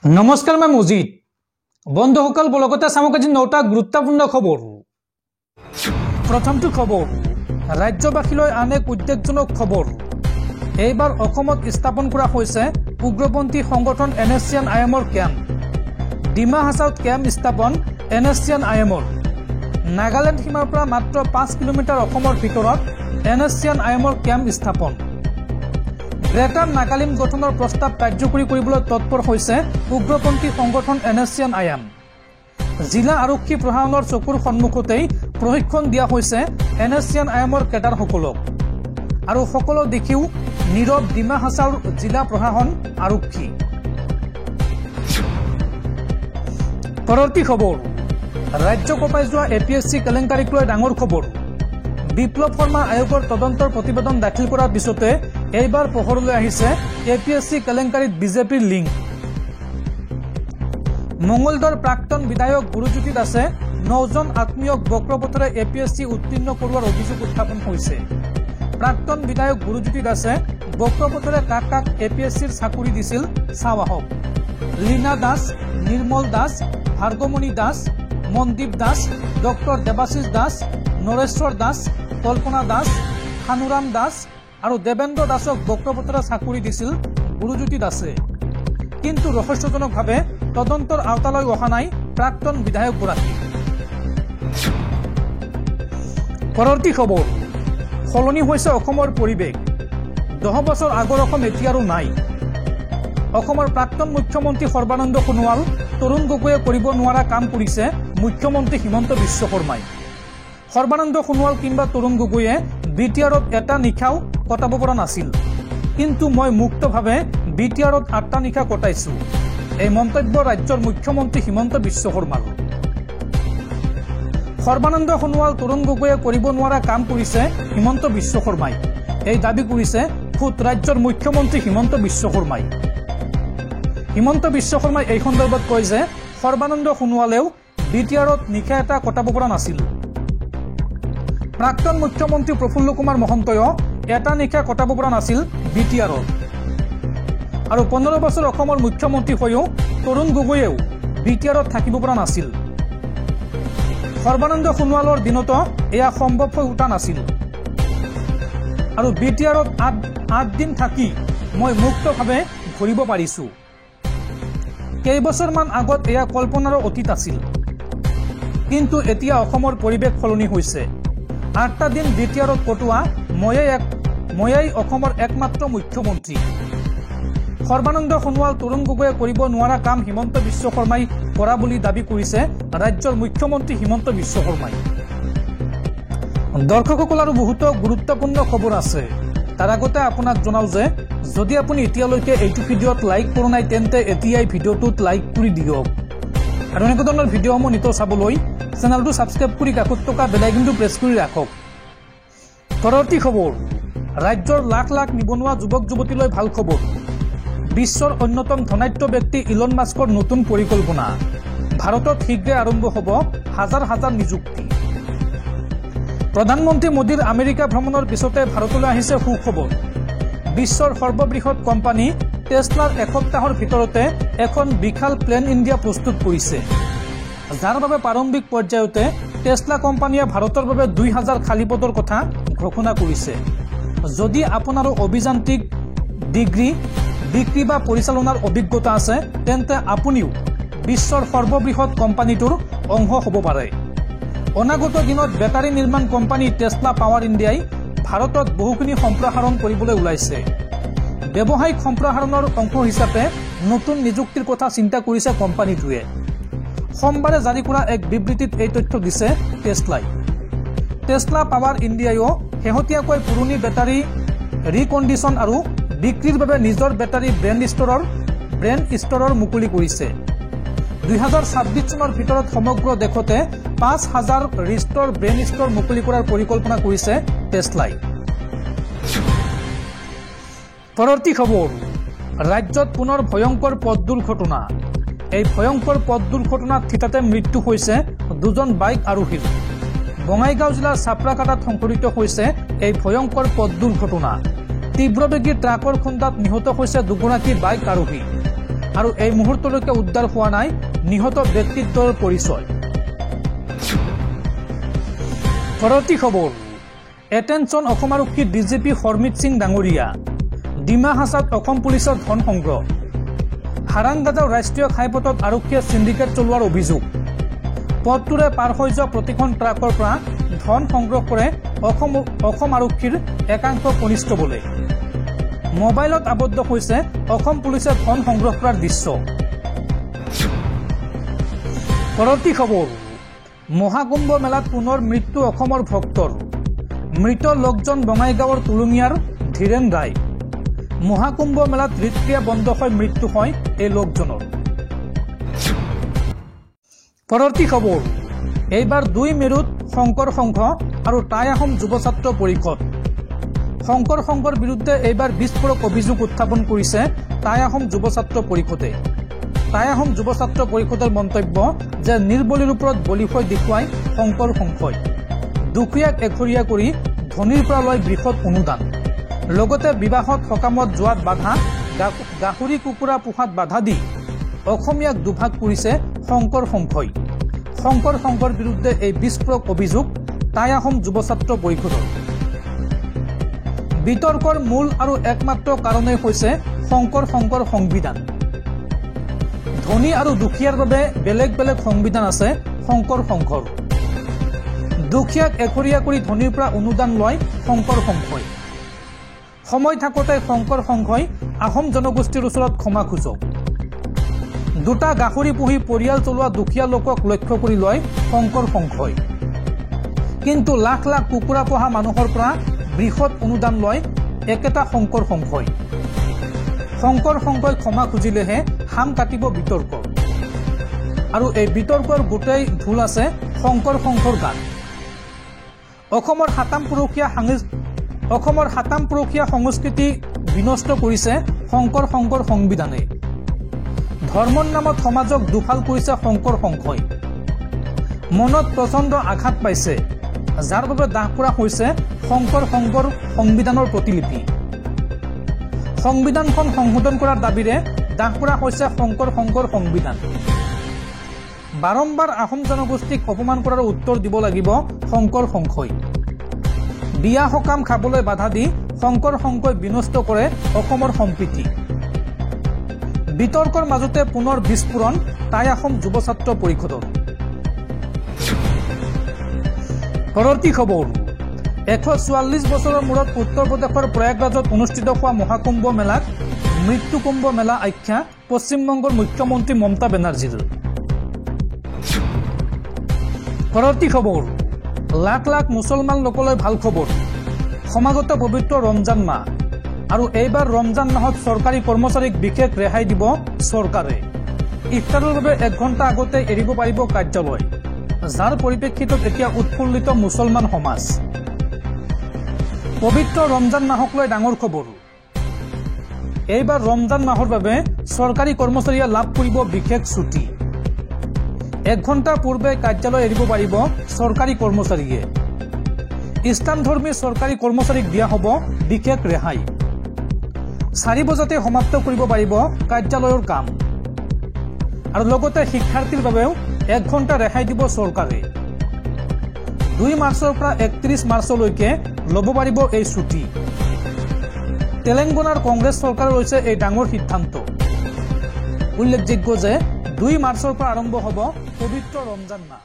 নমস্কাৰ মই মজিদ বন্ধুসকল বলগতে চামক আজি 9টা গুৰুত্বপূৰ্ণ খবৰ প্ৰথমটো খবৰ ৰাজ্যবাসীলৈ আন এক উদ্বেগজনক খবৰ এইবাৰ অসমত স্থাপন কৰা হৈছে উগ্ৰপন্থী সংগঠন এনএছচিএন আইএমৰ কেম্প ডিমা হাছাওত কেম্প স্থাপন এনএছচিএন আইএমৰ নাগালেণ্ড সীমাৰ পৰা মাত্ৰ 5 কিলোমিটাৰ অসমৰ ভিতৰত এনএছচিএন আইএমৰ কেম্প স্থাপন গ্ৰেটাৰ নাগালেণ্ড গঠনৰ প্ৰস্তাৱ কাৰ্যকৰী কৰিবলৈ তৎপৰ হৈছে উগ্ৰপন্থী সংগঠন এনএছচিএন আইএম জিলা আৰক্ষী প্ৰশাসনৰ চকুৰ সন্মুখতেই প্ৰশিক্ষণ দিয়া হৈছে এনএছচিএন আইএমৰ কেডাৰসকলক আৰু সকলো দেখিও নীৰৱ ডিমা হাছাওৰ জিলা প্ৰশাসন আৰক্ষী পৰৱৰ্তী খবৰ ৰাজ্য কঁপাই যোৱা এপিএছচি কেলেংকাৰীক লৈ ডাঙৰ খবৰ বিপ্লৱ শৰ্মা আয়োগৰ তদন্তৰ প্ৰতিবেদন দাখিল কৰাৰ পিছতে এইবাৰ পোহৰলৈ আহিছে এপিএছচি কেলেংকাৰীত বিজেপিৰ লিংক মঙ্গলদৈৰ প্ৰাক্তন বিধায়ক গুৰুজ্যোতি দাসে 9জন আত্মীয়ক বক্ৰপথৰে এপিএছচি উত্তীৰ্ণ কৰোৱাৰ অভিযোগ উত্থাপন হৈছে প্ৰাক্তন বিধায়ক গুৰুজ্যোতি দাসে বক্ৰপথৰে কাক কাক এপিএছচিৰ চাকৰি দিছিল চাও আহক লীনা দাস নিৰ্মল দাস ভাৰ্গমণি দাস মনদীপ দাস ডক্টৰ দেৱাশিষ দাস নৰেশ্বৰ দাস কল্পনা দাস খানুৰাম দাস আৰু দেবেন্দ্ৰ দাসক বক্ৰপথৰে চাকৰি দিছিল গুৰুজ্যোতি দাসে কিন্তু ৰহস্যজনকভাৱে তদন্তৰ আওতালৈ অহা নাই প্ৰাক্তন বিধায়কগৰাকী পৰৱৰ্তী খবৰ সলনি হৈছে অসমৰ পৰিৱেশ 10 বছৰ আগৰ অসম এতিয়া আৰু নাই অসমৰ প্ৰাক্তন মুখ্যমন্ত্ৰী সৰ্বানন্দ সোণোৱাল তৰুণ গগৈয়ে কৰিব নোৱাৰা কাম কৰিছে মুখ্যমন্ত্ৰী হিমন্ত বিশ্ব শৰ্মাই সৰ্বানন্দ সোণোৱাল কিংবা তৰুণ গগৈয়ে বিটিআৰত এটা নিশাও কটাব পৰা নাছিল কিন্তু মই মুক্তভাৱে বিটিআৰত 8টা নিশা কটাইছো এই মন্তব্য ৰাজ্যৰ মুখ্যমন্ত্ৰী হিমন্ত বিশ্ব শৰ্মাৰ সৰ্বানন্দ সোণোৱাল তৰুণ গগৈয়ে কৰিব নোৱাৰা কাম কৰিছে হিমন্ত বিশ্ব শৰ্মাই এই দাবী কৰিছে খুদ ৰাজ্যৰ মুখ্যমন্ত্ৰী হিমন্ত বিশ্ব শৰ্মাই হিমন্ত বিশ্ব শৰ্মাই এই সন্দৰ্ভত কয় যে সৰ্বানন্দ সোণোৱালেও বিটিআৰত নিশা এটা কটাব পৰা নাছিল প্ৰাক্তন মুখ্যমন্ত্ৰী প্ৰফুল্ল কুমাৰ মহন্তয়ো এটা নিশা কটাব পৰা নাছিল বিটিআৰত আৰু 15 বছৰ অসমৰ মুখ্যমন্ত্ৰী হৈও তৰুণ গগৈয়েও বিটিআৰত থাকিব পৰা নাছিল সৰ্বানন্দ সোণোৱালৰ দিনতো এয়া সম্ভৱ হৈ উঠা নাছিল আৰু বিটিআৰত 8 দিন থাকি মই মুক্তভাৱে ঘূৰিব পাৰিছো কেইবছৰমান আগত এয়া কল্পনাৰ অতীত আছিল কিন্তু এতিয়া অসমৰ পৰিৱেশ সলনি হৈছে 8টা দিন বিটিআৰত কটোৱা ময়েই অসমৰ একমাত্ৰ মুখ্যমন্ত্ৰী সৰ্বানন্দ সোণোৱাল তৰুণ গগৈয়ে কৰিব নোৱাৰা কাম হিমন্ত বিশ্ব শৰ্মাই কৰা বুলি দাবী কৰিছে ৰাজ্যৰ মুখ্যমন্ত্ৰী হিমন্ত বিশ্ব শৰ্মাই দৰ্শকসকল আৰু বহুতো গুৰুত্বপূৰ্ণ খবৰ আছে তাৰ আগতে আপোনাক জনাও যে যদি আপুনি এতিয়ালৈকে এইটো ভিডিঅ'ত লাইক কৰা নাই তেন্তে এতিয়াই ভিডিঅ'টোত লাইক কৰি দিয়ক আৰু এনেকুৱা ধৰণৰ ভিডিঅ'সমূহ নিতৌ চাবলৈ চেনেলটো ছাবস্ক্ৰাইব কৰি কাষত থকা বেল আইকনটো প্ৰেছ কৰি ৰাখক পৰৱৰ্তী খবৰ ৰাজ্যৰ লাখ লাখ নিবনুৱা যুৱক যুৱতীলৈ ভাল খবৰ বিশ্বৰ অন্যতম ধনাঢ্য ব্যক্তি ইলন মাস্কৰ নতুন পৰিকল্পনা ভাৰতত শীঘ্ৰে আৰম্ভ হ'ব হাজাৰ হাজাৰ নিযুক্তি প্ৰধানমন্ত্ৰী মোদীৰ আমেৰিকা ভ্ৰমণৰ পিছতে ভাৰতলৈ আহিছে সুখবৰ বিশ্বৰ সৰ্ববৃহৎ কোম্পানী টেছলাৰ এসপ্তাহৰ ভিতৰতে এখন বিশাল প্লেন ইণ্ডিয়া প্ৰস্তুত কৰিছে যাৰ বাবে প্ৰাৰম্ভিক পৰ্যায়তে টেছলা কোম্পানীয়ে ভাৰতৰ বাবে 2000 খালী পদৰ কথা ঘোষণা কৰিছে যদি আপোনাৰো অভিযান্ত্ৰিক ডিগ্ৰী বিক্ৰী বা পৰিচালনাৰ অভিজ্ঞতা আছে তেন্তে আপুনিও বিশ্বৰ সৰ্ববৃহৎ কোম্পানীটোৰ অংশ হ'ব পাৰে অনাগত দিনত বেটাৰী নিৰ্মাণ কোম্পানী টেছলা পাৱাৰ ইণ্ডিয়াই ভাৰতত বহুখিনি সম্প্ৰসাৰণ কৰিবলৈ ওলাইছে ব্যৱসায়িক সম্প্ৰসাৰণৰ অংশ হিচাপে নতুন নিযুক্তিৰ কথা চিন্তা কৰিছে কোম্পানীটোৱে সোমবাৰে জাৰি কৰা এক বিবৃতিত এই তথ্য দিছে টেছলাই টেছলা পাৱাৰ ইণ্ডিয়াইও শেহতীয়াকৈ পুৰণি বেটাৰী ৰিকণ্ডিশ্যন আৰু বিক্ৰীৰ বাবে নিজৰ বেটাৰী ব্ৰেণ্ড ষ্টৰৰ মুকলি কৰিছে 2026 চনৰ ভিতৰত সমগ্ৰ দেশতে 5000 ৰিষ্টৰ ব্ৰেণ্ড ষ্টৰ মুকলি কৰাৰ পৰিকল্পনা কৰিছে টেছলাই পৰৱৰ্তী খবৰ ৰাজ্যত পুনৰ ভয়ংকৰ পথ দুৰ্ঘটনা এই ভয়ংকৰ পথ দুৰ্ঘটনাত থিতাতে মৃত্যু হৈছে 2জন বাইক আৰোহীৰ বঙাইগাঁও জিলাৰ চাপৰাকাটাত সংঘটিত হৈছে এই ভয়ংকৰ পথ দুৰ্ঘটনা তীব্ৰবেগী ট্ৰাকৰ খুন্দাত নিহত হৈছে 2গৰাকী বাইক আৰোহী আৰু এই মুহূৰ্তলৈকে উদ্ধাৰ হোৱা নাই নিহত ব্যক্তিত্বৰ পৰিচয়। পৰৱৰ্তী খবৰ, এটেনশ্যন অসম আৰক্ষী ডিজিপি হৰমিত সিং ডাঙৰীয়া, ডিমা হাছাত অসম পুলিচৰ ধন সংগ্ৰহ। হাৰাংগাজাও ৰাষ্ট্ৰীয় ঘাইপথত আৰক্ষীয়ে চিণ্ডিকেট চলোৱাৰ অভিযোগ। পথটোৰে পাৰ হৈ যোৱা প্ৰতিখন ট্ৰাকৰ পৰা ধন সংগ্ৰহ কৰে অসম আৰক্ষীৰ একাংশ কনিষ্টবলে। মোবাইলত আবদ্ধ হৈছে অসম পুলিচে ধন সংগ্ৰহ কৰাৰ দৃশ্য। পৰৱৰ্তী খবৰ, মহাকুম্ভ মেলাত পুনৰ মৃত্যু অসমৰ ভক্তৰ। মৃত লোকজন বঙাইগাঁৱৰ তুলুঙীয়াৰ ধীৰেন ৰায়। মহাকুম্ভ মেলাত হৃদক্ৰিয়া বন্ধ হৈ মৃত্যু হয় এই লোকজনৰ। পৰৱৰ্তী খবৰ, এইবাৰ 2 মেৰুত শংকৰ সংঘ আৰু টাই আহোম যুৱ ছাত্ৰ পৰিষদ। শংকৰ সংঘৰ বিৰুদ্ধে এইবাৰ বিস্ফোৰক অভিযোগ উত্থাপন কৰিছে টাই আহোম যুৱ ছাত্ৰ পৰিষদে। টাই আহোম যুৱ ছাত্ৰ পৰিষদৰ মন্তব্য যে নিৰ্বলীৰ ওপৰত বলি হৈ দেখুৱাই শংকৰ সংঘই দুখীয়াক এখৰীয়া কৰি ধনীৰ পৰা লয় বৃহৎ অনুদান। লগতে বিবাহত সকামত যোৱাত বাধা, গাহৰি কুকুৰা পোহাত বাধা দি অসমীয়াক দুভাগ কৰিছে শংকৰ সংঘই। শংকৰ সংঘৰ বিৰুদ্ধে এই বিস্ফোৰক অভিযোগ টাই আহোম যুৱ ছাত্ৰ পৰিষদৰ। বিতৰ্কৰ মূল আৰু একমাত্ৰ কাৰণেই হৈছে শংকৰ সংঘৰ সংবিধান। ধনী আৰু দুখীয়াৰ বাবে বেলেগ বেলেগ সংবিধান আছে শংকৰ সংঘৰ। দুখীয়াক এখৰীয়া কৰি ধনীৰ পৰা অনুদান লয় শংকৰ সংঘই। সময় থাকোঁতে শংকৰ সংঘই আহোম জনগোষ্ঠীৰ ওচৰত ক্ষমা খোজক। 2টা গাহৰি পুহি পৰিয়াল চলোৱা দুখীয়া লোকক লক্ষ্য কৰি লয় শংকৰ সংঘই। কিন্তু লাখ লাখ কুকুৰা পোহা মানুহৰ পৰা বৃহৎ অনুদান লয় একেটা শংকৰ সংঘই। শংকৰ সংঘই ক্ষমা খুজিলেহে হাম কাটিব বিতৰ্ক। আৰু এই বিতৰ্কৰ গোটেই ভুল আছে শংকৰ সংঘৰ গাত। অসমৰ সাতাম পুৰুষীয়া সংস্কৃতি বিনষ্ট কৰিছে শংকৰ সংঘৰ সংবিধানে। ধৰ্মৰ নামত সমাজক দুফাল কৰিছে শংকৰ সংঘই। মনত প্ৰচণ্ড আঘাত পাইছে, যাৰ বাবে দাহ কৰা হৈছে শংকৰ সংঘৰ সংবিধানৰ প্ৰতিলিপি। সংবিধানখন সংশোধন কৰাৰ দাবীৰে দাহ কৰা হৈছে শংকৰ সংঘৰ সংবিধান। বাৰম্বাৰ আহোম জনগোষ্ঠীক অপমান কৰাৰ উত্তৰ দিব লাগিব শংকৰ সংঘই। বিয়া সকাম খাবলৈ বাধা দি শংকৰ সংঘই বিনষ্ট কৰে অসমৰ সম্প্ৰীতি। বিতৰ্কৰ মাজতে পুনৰ বিস্ফোৰণ টাই আহোম যুৱ ছাত্ৰ পৰিষদৰ। পৰৱৰ্তী খবৰ, 144 বছৰৰ মূৰত উত্তৰ প্ৰদেশৰ প্ৰয়াগৰাজত অনুষ্ঠিত হোৱা মহাকুম্ভ মেলাক মৃত্যু কুম্ভ মেলা আখ্যা পশ্চিমবংগৰ মুখ্যমন্ত্ৰী মমতা বেনাৰ্জীৰ। পৰৱৰ্তী খবৰ, লাখ লাখ মুছলমান লোকলৈ ভাল খবৰ। সমাগত পবিত্ৰ ৰমজান মাহ আৰু এইবাৰ ৰমজান মাহত চৰকাৰী কৰ্মচাৰীক বিশেষ ৰেহাই দিব চৰকাৰে। ইফতাৰৰ বাবে 1 ঘণ্টা আগতে এৰিব পাৰিব কাৰ্যালয়, যাৰ পৰিপ্ৰেক্ষিতত এতিয়া উৎফুল্লিত মুছলমান সমাজ। পবিত্ৰ ৰমজান মাহক লৈ ডাঙৰ খবৰ। এইবাৰ ৰমজান মাহৰ বাবে চৰকাৰী কৰ্মচাৰীয়ে লাভ কৰিব বিশেষ ছুটি। 1 ঘণ্টা পূৰ্বে কাৰ্যালয় এৰিব পাৰিব চৰকাৰী কৰ্মচাৰীয়ে। ইছলামধৰ্মী চৰকাৰী কৰ্মচাৰীক দিয়া হ'ব বিশেষ ৰেহাই। 4 বজাতে সমাপ্ত কৰিব পাৰিব কাৰ্যালয়ৰ কাম। আৰু লগতে শিক্ষাৰ্থীৰ বাবেও 1 ঘণ্টা ৰেহাই দিব চৰকাৰে। 2 মাৰ্চৰ পৰা 31 মাৰ্চলৈকে ল'ব পাৰিব এই ছুটি। তেলেংগানাৰ কংগ্ৰেছ চৰকাৰে লৈছে এই ডাঙৰ সিদ্ধান্ত। উল্লেখযোগ্য যে 2 মাৰ্চৰ পৰা আৰম্ভ হ'ব পবিত্ৰ ৰমজান মাহ।